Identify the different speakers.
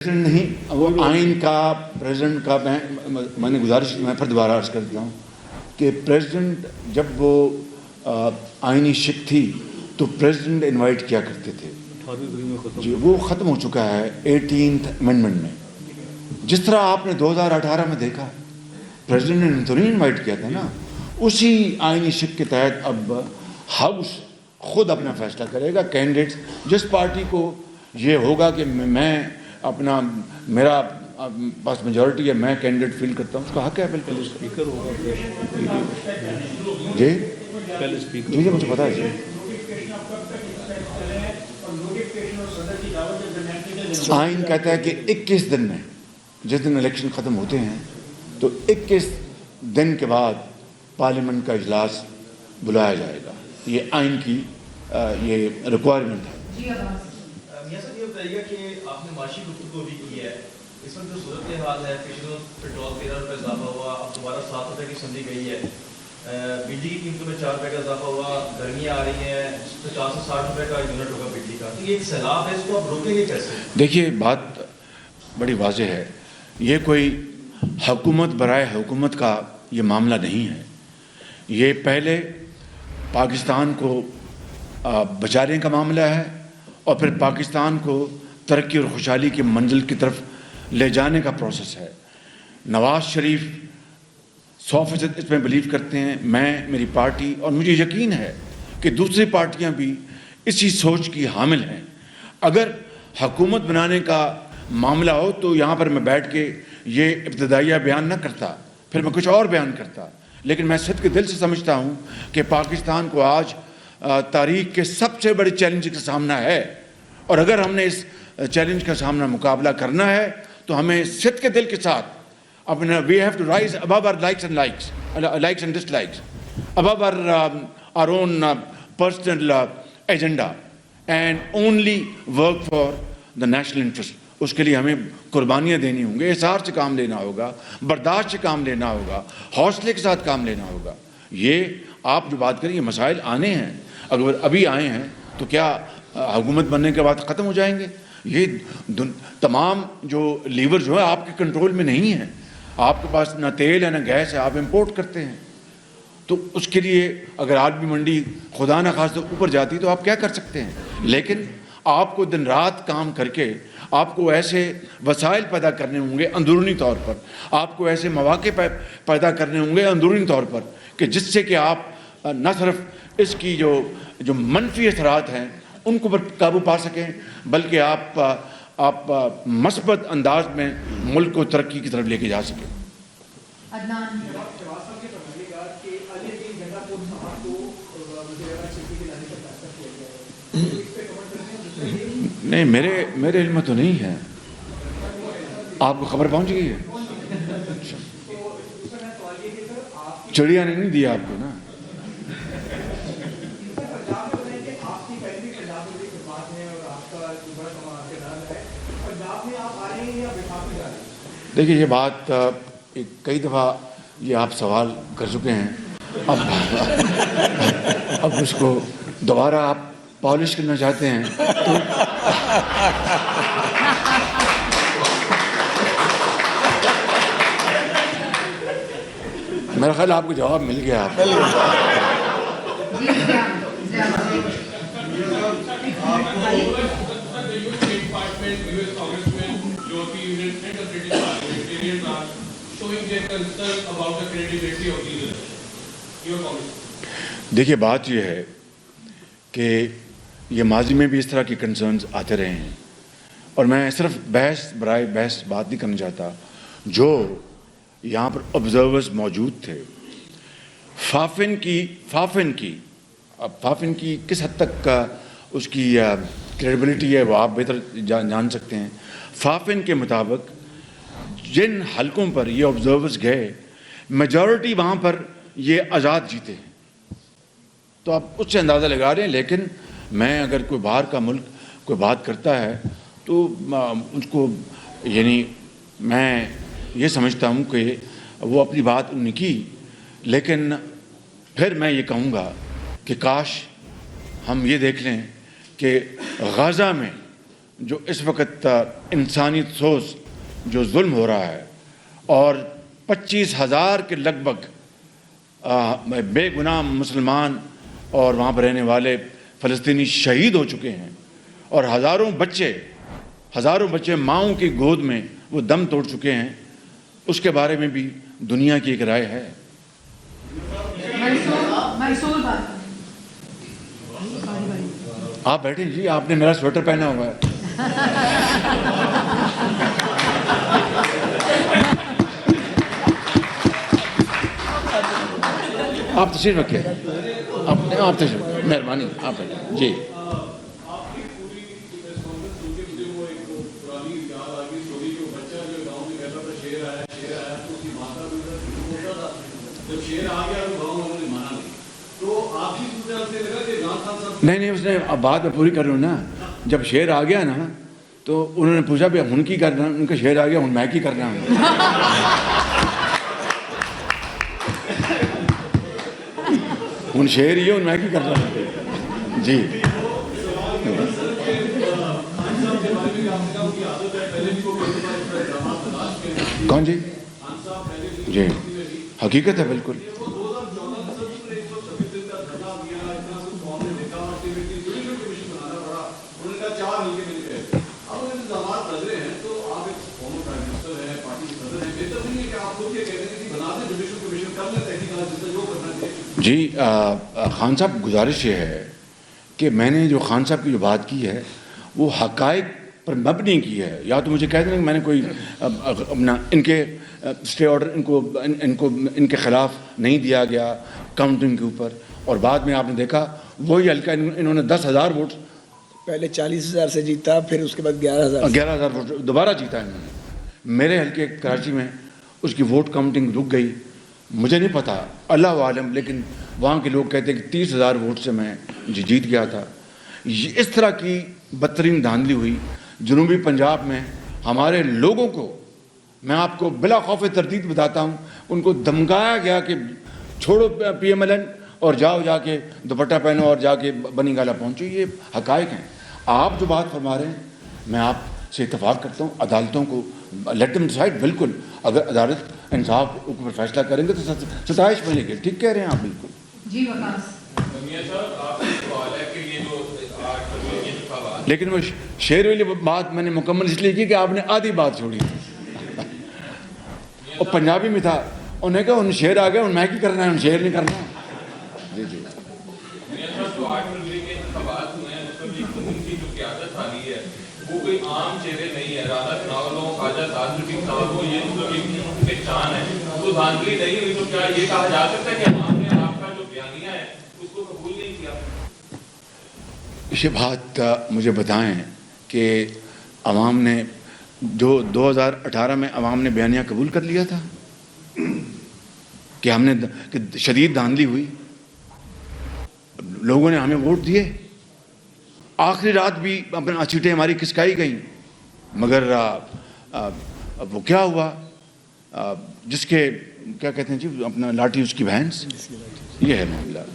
Speaker 1: نہیں وہ آئین کا پریزیڈنٹ کا میں نے گزارش میں پھر دوبارہ عرض کرتا ہوں کہ پریزیڈنٹ جب وہ آئینی شک تھی تو پریزیڈنٹ انوائٹ کیا کرتے تھے جی وہ ختم ہو چکا ہے 18th امینڈمنٹ میں. جس طرح آپ نے 2018 میں دیکھا پریزیڈنٹ نے تو نہیں انوائٹ کیا تھا نا, اسی آئینی شک کے تحت اب ہاؤس خود اپنا فیصلہ کرے گا. کینڈیڈیٹس جس پارٹی کو یہ ہوگا کہ میں اپنا میرا پاس میجورٹی ہے میں کینڈیڈیٹ فیل کرتا ہوں اس کا حق ہے. بالکل اسپیکر ہوگا جی جی جی مجھے پتا ہے جی. آئین کہتا ہے کہ 21 دن میں جس دن الیکشن ختم ہوتے ہیں تو 21 دن کے بعد پارلیمنٹ کا اجلاس بلایا جائے گا. یہ آئین کی یہ ریکوائرمنٹ ہے.
Speaker 2: میاں صاحب یہ بتائیے کہ آپ نے معاشی گفتگو بھی کی ہے, اس وقت جو صورتحال ہے پچھلے پیٹرول 13 روپے اضافہ ہوا, اب دوبارہ 7 روپے کی سمجھی گئی ہے, بجلی کی قیمتوں میں 4 روپے کا اضافہ ہوا, گرمیاں آ رہی ہیں 50 سے 60 روپے کا یونٹ ہوگا بجلی کا, تو یہ ایک سیلاب ہے, اس کو آپ روکیں گے کیسے؟
Speaker 1: دیکھیے بات بڑی واضح ہے, یہ کوئی حکومت برائے حکومت کا یہ معاملہ نہیں ہے. یہ پہلے پاکستان کو بچانے کا معاملہ ہے اور پھر پاکستان کو ترقی اور خوشحالی کی منزل کی طرف لے جانے کا پروسیس ہے. نواز شریف 100% اس میں بلیو کرتے ہیں, میں میری پارٹی, اور مجھے یقین ہے کہ دوسری پارٹیاں بھی اسی سوچ کی حامل ہیں. اگر حکومت بنانے کا معاملہ ہو تو یہاں پر میں بیٹھ کے یہ ابتدائیہ بیان نہ کرتا, پھر میں کچھ اور بیان کرتا. لیکن میں صدق دل سے سمجھتا ہوں کہ پاکستان کو آج تاریخ کے سب سے بڑے چیلنج کا سامنا ہے, اور اگر ہم نے اس چیلنج کا سامنا مقابلہ کرنا ہے تو ہمیں صدق کے دل کے ساتھ اپنا we have to rise above our likes and dislikes, above our own personal agenda and only work for the national interest. اس کے لیے ہمیں قربانیاں دینی ہوں گی, احساس سے کام لینا ہوگا, برداشت سے کام لینا ہوگا, حوصلے کے ساتھ کام لینا ہوگا. یہ آپ جو بات کریں یہ مسائل آنے ہیں, اگر ابھی آئے ہیں تو کیا حکومت بننے کے بعد ختم ہو جائیں گے؟ یہ تمام جو لیور جو ہے آپ کے کنٹرول میں نہیں ہے. آپ کے پاس نہ تیل ہے نہ گیس ہے, آپ امپورٹ کرتے ہیں. تو اس کے لیے اگر آج بھی منڈی خدا نہ خواستہ اوپر جاتی تو آپ کیا کر سکتے ہیں؟ لیکن آپ کو دن رات کام کر کے آپ کو ایسے وسائل پیدا کرنے ہوں گے اندرونی طور پر, آپ کو ایسے مواقع پیدا کرنے ہوں گے اندرونی طور پر کہ جس سے کہ آپ نہ صرف اس کی جو منفی اثرات ہیں ان کو قابو پا سکیں, بلکہ آپ مثبت انداز میں ملک کو ترقی کی طرف لے کے جا سکیں. نہیں میرے علم میں تو نہیں ہے. آپ کو خبر پہنچ گئی ہے؟ چڑیا نے نہیں دیا آپ کو نا. دیکھیے یہ بات کئی دفعہ یہ آپ سوال کر چکے ہیں, اب اس کو دوبارہ آپ پالش کرنا چاہتے ہیں تو میرا خیال آپ کو جواب مل گیا. دیکھیے بات یہ ہے کہ یہ ماضی میں بھی اس طرح کی کنسرنز آتے رہے ہیں, اور میں صرف بحث برائے بحث بات نہیں کرنا چاہتا. جو یہاں پر آبزرورز موجود تھے, فافن کی کس حد تک اس کی کریڈیبلٹی ہے وہ آپ بہتر جان سکتے ہیں. فافن کے مطابق جن حلقوں پر یہ آبزرورز گئے میجورٹی وہاں پر یہ آزاد جیتے ہیں, تو آپ اس سے اندازہ لگا رہے ہیں. لیکن میں اگر کوئی باہر کا ملک کوئی بات کرتا ہے تو اس کو یعنی میں یہ سمجھتا ہوں کہ وہ اپنی بات انہوں نے کی, لیکن پھر میں یہ کہوں گا کہ کاش ہم یہ دیکھ لیں کہ غزہ میں جو اس وقت انسانی سوز جو ظلم ہو رہا ہے اور 25,000 کے لگ بھگ بے گناہ مسلمان اور وہاں پر رہنے والے فلسطینی شہید ہو چکے ہیں اور ہزاروں بچے ماؤں کی گود میں وہ دم توڑ چکے ہیں، اس کے بارے میں بھی دنیا کی ایک رائے ہے۔ آپ بیٹھیں جی، آپ نے میرا سویٹر پہنا ہوا ہے۔ آپ تشریف رکھیں، آپ تشریف، مہربانی آپ بیٹھیں جی۔ نہیں اس نے اب بات میں پوری کر رہا ہوں نا، جب شعر آ گیا نا تو انہوں نے پوچھا بھی ہن کی کرنا، ان کا شعر آ گیا ہن میں کی کرنا ہوں۔ ہن شعر ہی ہے، ہن میں کی کرنا ہوں جی۔ کون جی؟ جی حقیقت ہے بالکل۔ جی خان صاحب، گزارش یہ ہے کہ میں نے جو خان صاحب کی جو بات کی ہے وہ حقائق پر مبنی کی ہے، یا تو مجھے کہہ دیں کہ میں نے کوئی اپنا ان کے اسٹے آرڈر ان کے خلاف نہیں دیا گیا کاؤنٹنگ کے اوپر، اور بعد میں آپ نے دیکھا وہی حلقہ انہوں نے 10,000 ووٹ،
Speaker 3: پہلے 40,000 سے جیتا، پھر اس کے بعد
Speaker 1: 11,000 ووٹ دوبارہ جیتا انہوں نے۔ میرے حلقے کراچی میں اس کی ووٹ کاؤنٹنگ رک گئی، مجھے نہیں پتا، اللہ عالم، لیکن وہاں کے لوگ کہتے ہیں کہ 30,000 ووٹ سے میں جیت گیا تھا۔ اس طرح کی بدترین دھاندلی ہوئی جنوبی پنجاب میں ہمارے لوگوں کو، میں آپ کو بلا خوف تردید بتاتا ہوں، ان کو دھمکایا گیا کہ چھوڑو پی ایم ایل این اور جاؤ جا کے دوپٹہ پہنو اور جا کے بنی گالا پہنچو۔ یہ حقائق ہیں۔ آپ جو بات فرما رہے ہیں میں آپ سے اتفاق کرتا ہوں، عدالتوں کو لیٹ دم ڈیسائیڈ، بالکل اگر عدالت انصاف اوپر فیصلہ کریں گے تو ستائش ملے گی، ٹھیک کہہ رہے ہیں آپ بالکل
Speaker 4: جی۔ وقاص
Speaker 1: لیکن وہ شعر والی بات میں نے مکمل اس لیے کی کہ آپ نے آدھی بات چھوڑی اور پنجابی میں تھا، انہوں نے کہا ان شعر آ گیا، ان میں کی کرنا ہے، ان شعر نہیں کرنا۔ جی جی
Speaker 5: وہ کوئی عام چہرے نہیں ہے، رانا ناولوں خواجہ تاجر کی کتابوں یہ مطلب ایک پہچان ہے، تو دھاندلی نہیں ہوئی تو کیا یہ کہا جا سکتا ہے کہ عوام نے آپ کا جو بیانیہ ہے اس کو قبول نہیں کیا؟
Speaker 1: یہ بات مجھے بتائیں کہ عوام نے جو 2018 میں عوام نے بیانیہ قبول کر لیا تھا کہ ہم نے کہ شدید دھاندلی ہوئی، لوگوں نے ہمیں ووٹ دیے، آخری رات بھی اپنا سیٹیں ہماری کھسکائی گئیں، مگر وہ کیا ہوا، جس کے کیا کہتے ہیں جی اپنا لاٹھی اس کی بھینس، یہ ہے معاملہ۔